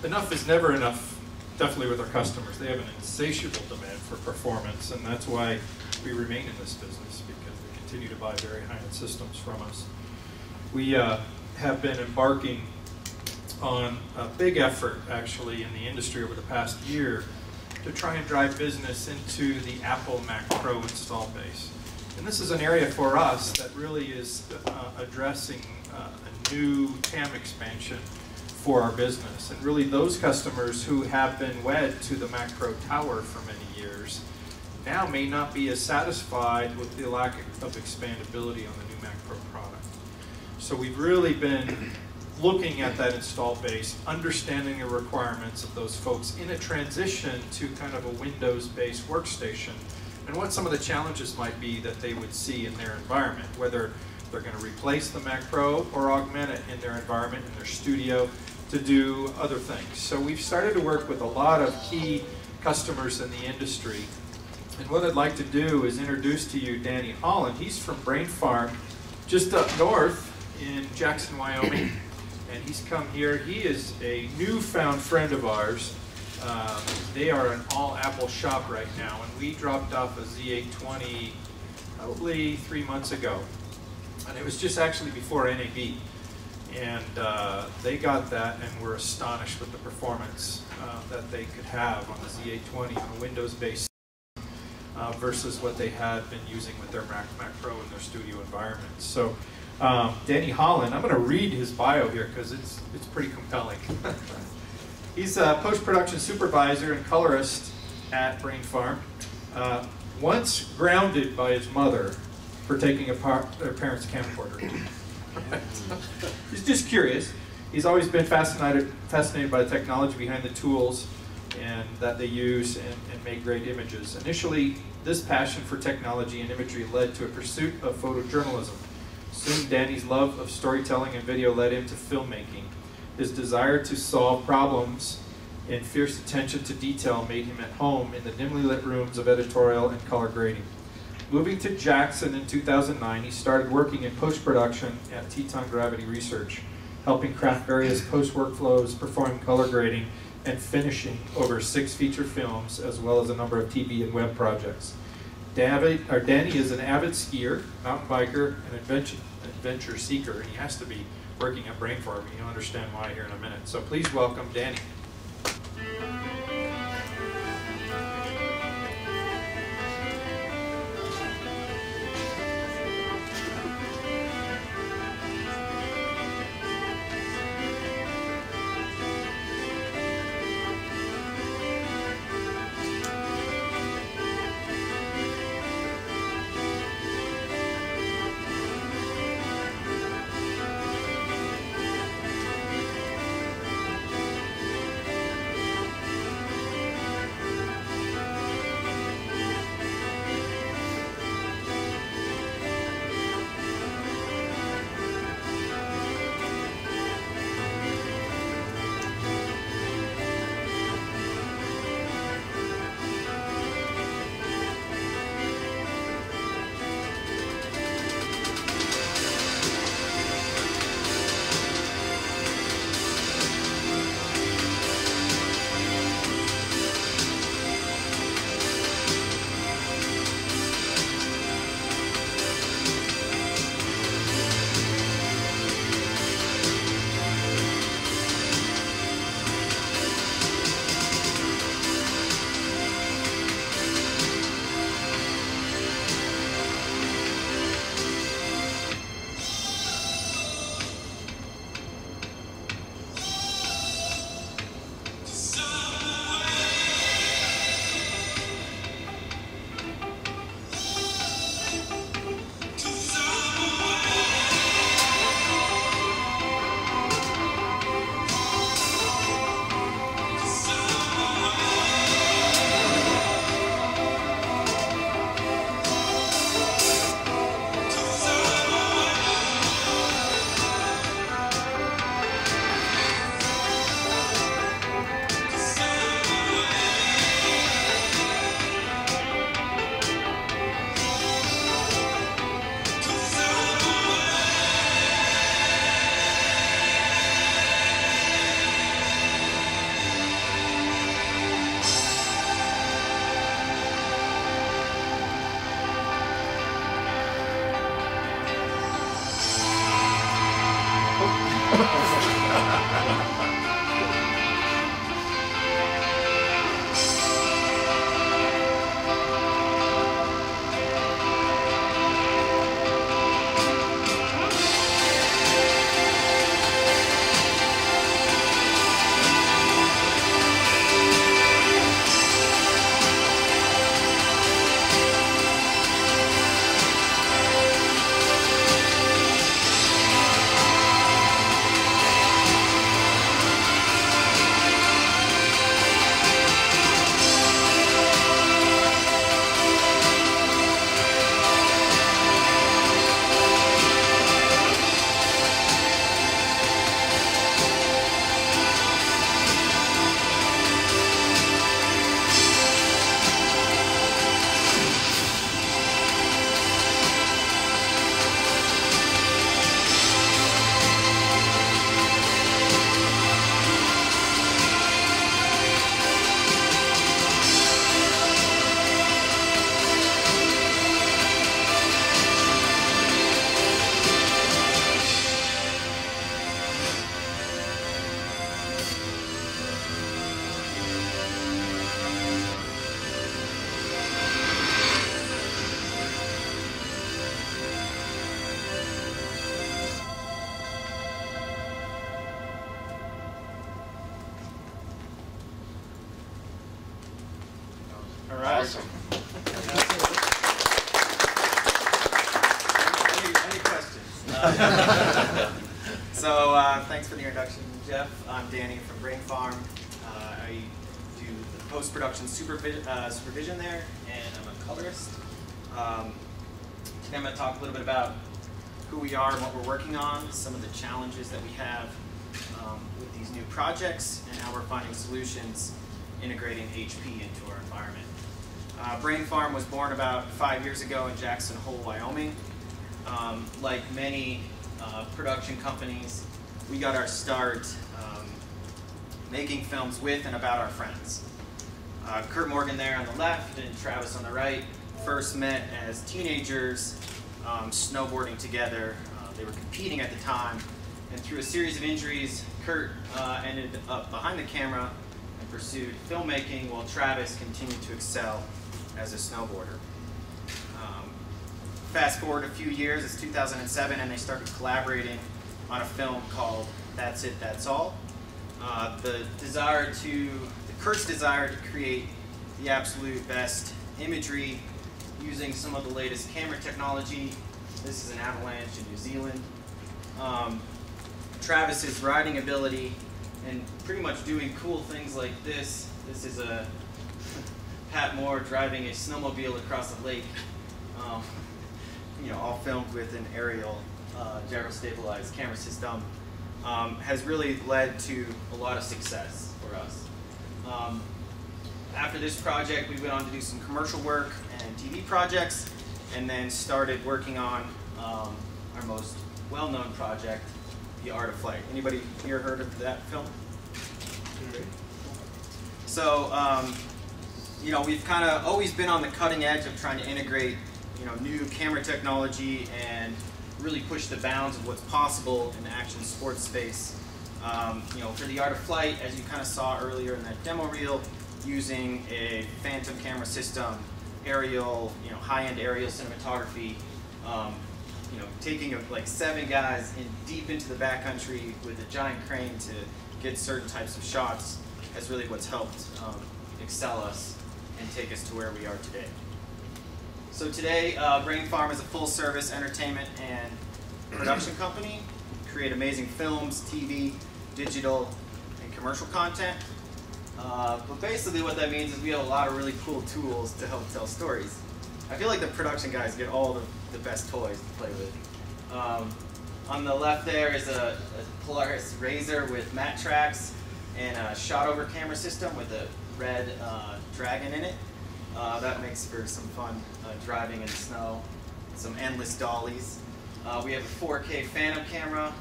enough is never enough, definitely with our customers. They have an insatiable demand for performance, and that's why we remain in this business, because they continue to buy very high-end systems from us. We have been embarking on a big effort, actually, in the industry over the past year to try and drive business into the Apple Mac Pro install base. And this is an area for us that really is addressing a new TAM expansion for our business. And really those customers who have been wed to the Mac Pro Tower for many years now may not be as satisfied with the lack of expandability on the new Mac Pro product. So we've really been looking at that install base, understanding the requirements of those folks in a transition to kind of a Windows-based workstation, and what some of the challenges might be that they would see in their environment, whether they're going to replace the Mac Pro or augment it in their environment, in their studio, to do other things. So we've started to work with a lot of key customers in the industry. And what I'd like to do is introduce to you Danny Holland. He's from Brain Farm, just up north in Jackson, Wyoming. And he's come here. He is a newfound friend of ours. They are an all-Apple shop right now, and we dropped off a Z820 probably 3 months ago. And it was just actually before NAB. And they got that and were astonished with the performance that they could have on the Z820 on a Windows-based versus what they had been using with their Mac Pro in their studio environments. So Danny Holland, I'm going to read his bio here because it's pretty compelling. He's a post-production supervisor and colorist at Brain Farm. Once grounded by his mother for taking apart their parents' camcorder. He's just curious. He's always been fascinated by the technology behind the tools and that they use and make great images. Initially, this passion for technology and imagery led to a pursuit of photojournalism. Soon, Danny's love of storytelling and video led him to filmmaking. His desire to solve problems and fierce attention to detail made him at home in the dimly lit rooms of editorial and color grading. Moving to Jackson in 2009, he started working in post-production at Teton Gravity Research, helping craft various post-workflows, performing color grading, and finishing over 6 feature films, as well as a number of TV and web projects. Danny is an avid skier, mountain biker, and adventure seeker, and he has to be working at Brain Farm, and you'll understand why here in a minute. So please welcome Danny. All right. Awesome. Any questions? Thanks for the introduction, Jeff. I'm Danny from Brain Farm. I do the post-production supervision there, and I'm a colorist. Today I'm going to talk a little bit about who we are and what we're working on, some of the challenges that we have with these new projects, and how we're finding solutions integrating HP into our environment. Brain Farm was born about 5 years ago in Jackson Hole, Wyoming. Like many production companies, we got our start making films with and about our friends. Kurt Morgan there on the left and Travis on the right first met as teenagers snowboarding together. They were competing at the time, and through a series of injuries, Kurt ended up behind the camera and pursued filmmaking, while Travis continued to excel as a snowboarder. Fast forward a few years, it's 2007, and they started collaborating on a film called That's It, That's All. Kurt's desire to create the absolute best imagery using some of the latest camera technology. This is an avalanche in New Zealand. Travis's riding ability and pretty much doing cool things like this. This is a Pat Moore driving a snowmobile across a lake. All filmed with an aerial gyro-stabilized camera system, has really led to a lot of success for us. After this project, we went on to do some commercial work and TV projects, and then started working on our most well-known project, The Art of Flight. Anybody here heard of that film? So, we've kind of always been on the cutting edge of trying to integrate new camera technology and really push the bounds of what's possible in the action sports space. For The Art of Flight, as you kind of saw earlier in that demo reel, using a phantom camera system, aerial, high-end aerial cinematography, taking like 7 guys deep into the backcountry with a giant crane to get certain types of shots has really what's helped excel us and take us to where we are today. So today, Brain Farm is a full-service entertainment and production company. We create amazing films, TV, digital, and commercial content. But basically what that means is we have a lot of really cool tools to help tell stories. I feel like the production guys get all the best toys to play with. On the left there is a Polaris Razor with matte tracks and a shot-over camera system with a red dragon in it. That makes for some fun driving in the snow. Some endless dollies. We have a 4K Phantom camera.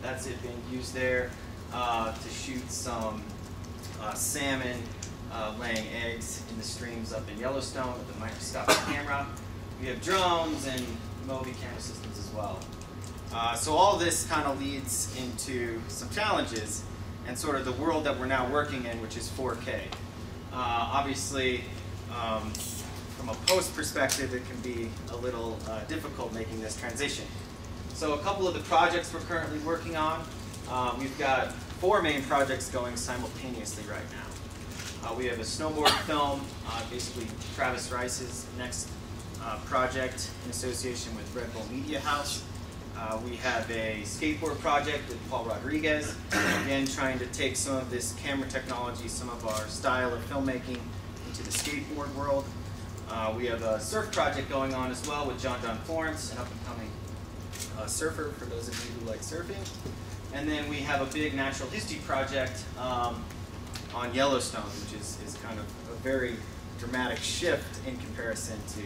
That's it being used there to shoot some salmon laying eggs in the streams up in Yellowstone with a microscopic camera. We have drones and Movi camera systems as well. So all this kind of leads into some challenges and sort of the world that we're now working in, which is 4K. Obviously, from a post perspective, it can be a little difficult making this transition. So a couple of the projects we're currently working on, we've got 4 main projects going simultaneously right now. We have a snowboard film, basically Travis Rice's next project in association with Red Bull Media House. We have a skateboard project with Paul Rodriguez, again trying to take some of this camera technology, some of our style of filmmaking into the skateboard world. We have a surf project going on as well with John Florence, an up-and-coming surfer for those of you who like surfing. And then we have a big natural history project on Yellowstone, which is kind of a very dramatic shift in comparison to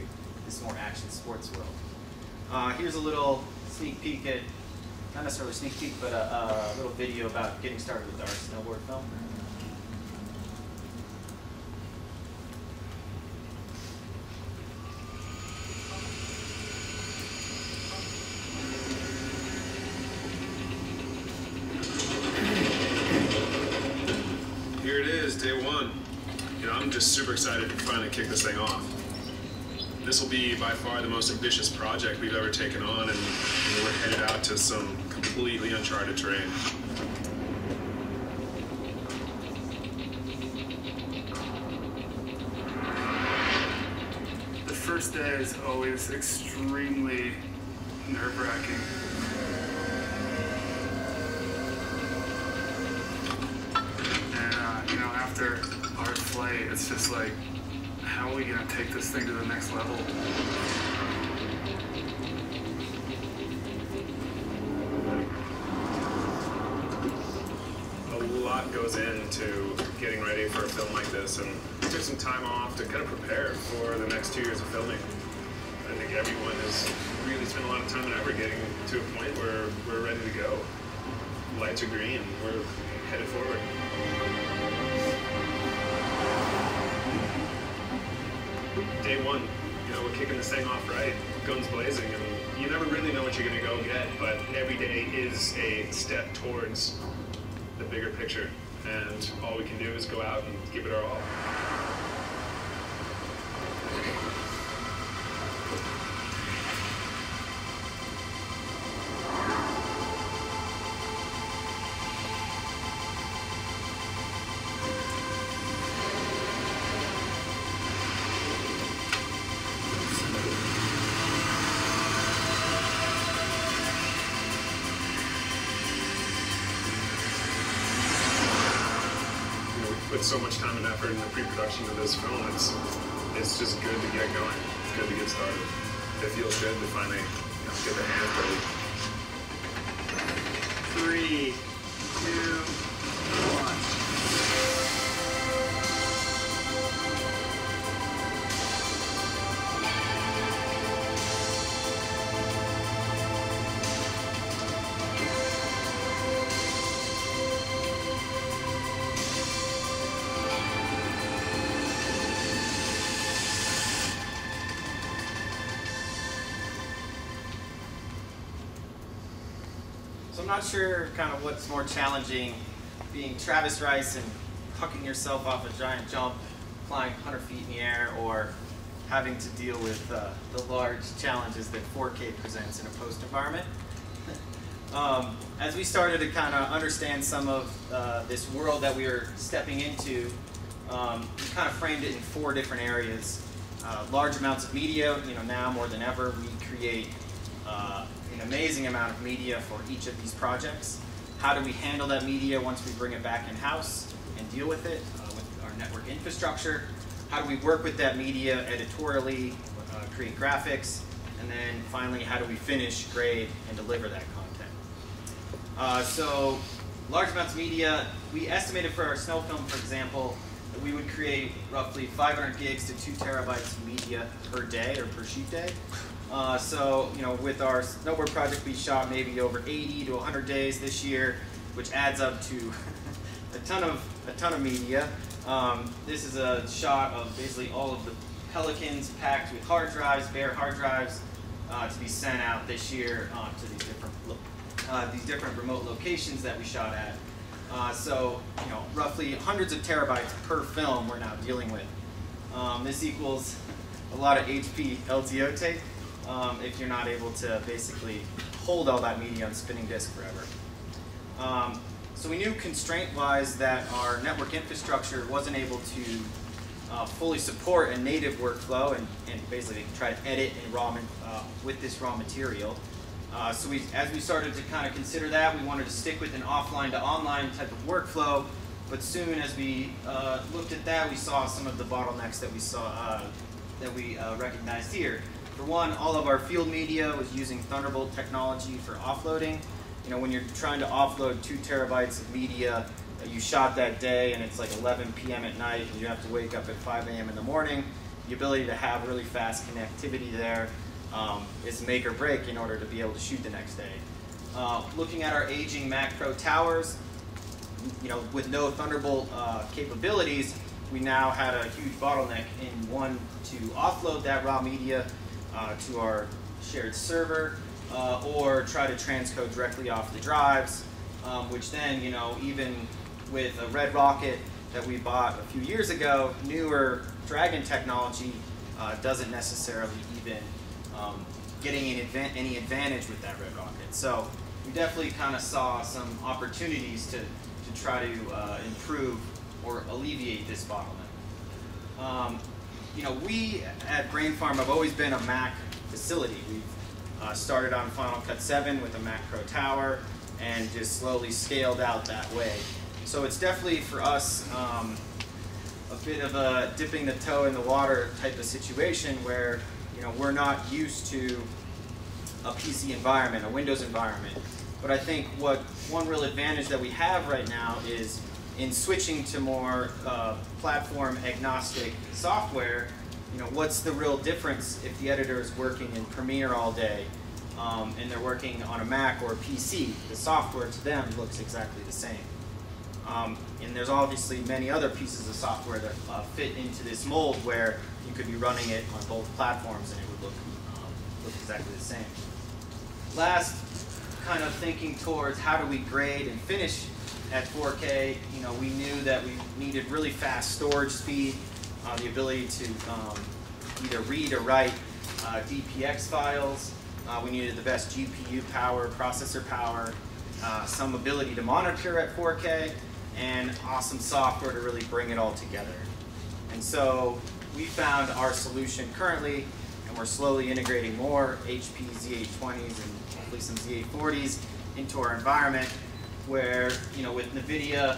this more action sports world. Here's a little sneak peek at, not necessarily a sneak peek, but a little video about getting started with our snowboard film. Here it is, day 1. I'm just super excited to finally kick this thing off. This will be by far the most ambitious project we've ever taken on, and we're headed out to some completely uncharted terrain. first day is always extremely nerve-wracking. And, you know, after our flight, it's just like, how are we going to take this thing to the next level? A lot goes into getting ready for a film like this, and we took some time off to kind of prepare for the next 2 years of filming. I think everyone has really spent a lot of time and effort getting to a point where we're ready to go. Lights are green, we're headed forward. Day one, you know, we're kicking this thing off right, guns blazing, and you never really know what you're going to go get, but every day is a step towards the bigger picture, and all we can do is go out and give it our all. Put so much time and effort in the pre-production of this film. It's just good to get going. It's good to get started. It feels good to finally, you know, get the hands ready. 3, 2, 1. So I'm not sure kind of what's more challenging, being Travis Rice and hucking yourself off a giant jump, flying 100 feet in the air, or having to deal with the large challenges that 4K presents in a post environment. As we started to kind of understand some of this world that we were stepping into, we kind of framed it in 4 different areas. Large amounts of media, you know, now more than ever, we create an amazing amount of media for each of these projects. How do we handle that media once we bring it back in-house and deal with it with our network infrastructure? How do we work with that media editorially, create graphics, and then finally, how do we finish, grade, and deliver that content? So, large amounts of media, we estimated for our snow film, for example, that we would create roughly 500 gigs to 2 terabytes of media per day or per shoot day. So, you know, with our snowboard project, we shot maybe over 80 to 100 days this year, which adds up to a ton of media. This is a shot of basically all of the Pelicans packed with hard drives, bare hard drives, to be sent out this year to these different remote locations that we shot at. So, you know, roughly hundreds of terabytes per film we're now dealing with. This equals a lot of HP LTO tape. If you're not able to basically hold all that media on spinning disk forever. So we knew constraint-wise that our network infrastructure wasn't able to fully support a native workflow and basically try to edit in with this raw material. So as we started to kind of consider that, we wanted to stick with an offline to online type of workflow, but soon as we looked at that, we saw some of the bottlenecks that we saw that we recognized here. For one, all of our field media was using Thunderbolt technology for offloading. You know, when you're trying to offload 2 terabytes of media that you shot that day and it's like 11 p.m. at night and you have to wake up at 5 a.m. in the morning, the ability to have really fast connectivity there is make or break in order to be able to shoot the next day. Looking at our aging Mac Pro towers, you know, with no Thunderbolt capabilities, we now had a huge bottleneck in one to offload that raw media to our shared server, or try to transcode directly off the drives, which then, you know, even with a Red Rocket that we bought a few years ago, newer Dragon technology doesn't necessarily even getting any advantage with that Red Rocket. So we definitely kind of saw some opportunities to try to improve or alleviate this bottleneck. you know, we at Brain Farm have always been a Mac facility. We've started on Final Cut 7 with a Mac Pro Tower and just slowly scaled out that way. So it's definitely for us a bit of a dipping the toe in the water type of situation where, you know, we're not used to a PC environment, a Windows environment. But I think one real advantage that we have right now is in switching to more platform agnostic software. You know, what's the real difference if the editor is working in Premiere all day and they're working on a Mac or a PC? The software to them looks exactly the same. And there's obviously many other pieces of software that fit into this mold where you could be running it on both platforms and it would look exactly the same. Last, kind of thinking towards how do we grade and finish at 4K, you know, we knew that we needed really fast storage speed, the ability to either read or write DPX files. We needed the best GPU power, processor power, some ability to monitor at 4K, and awesome software to really bring it all together. And so we found our solution currently, and we're slowly integrating more HP Z820s and hopefully some Z840s into our environment where, you know, with NVIDIA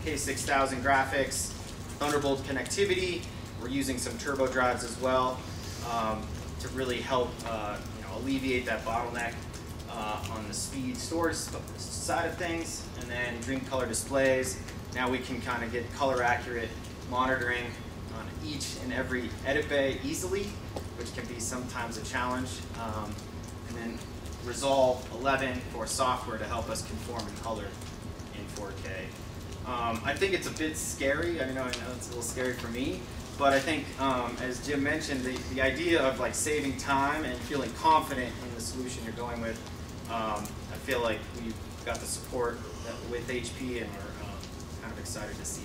K6000 graphics, Thunderbolt connectivity, we're using some turbo drives as well to really help you know, alleviate that bottleneck on the speed storage side of things. And then Dream Color displays. Now we can kind of get color accurate monitoring on each and every edit bay easily, which can be sometimes a challenge. And then Resolve 11 for software to help us conform in color in 4K. I think it's a bit scary. I know it's a little scary for me, but I think, as Jim mentioned, the idea of like saving time and feeling confident in the solution you're going with, I feel like we've got the support with HP, and we're kind of excited to see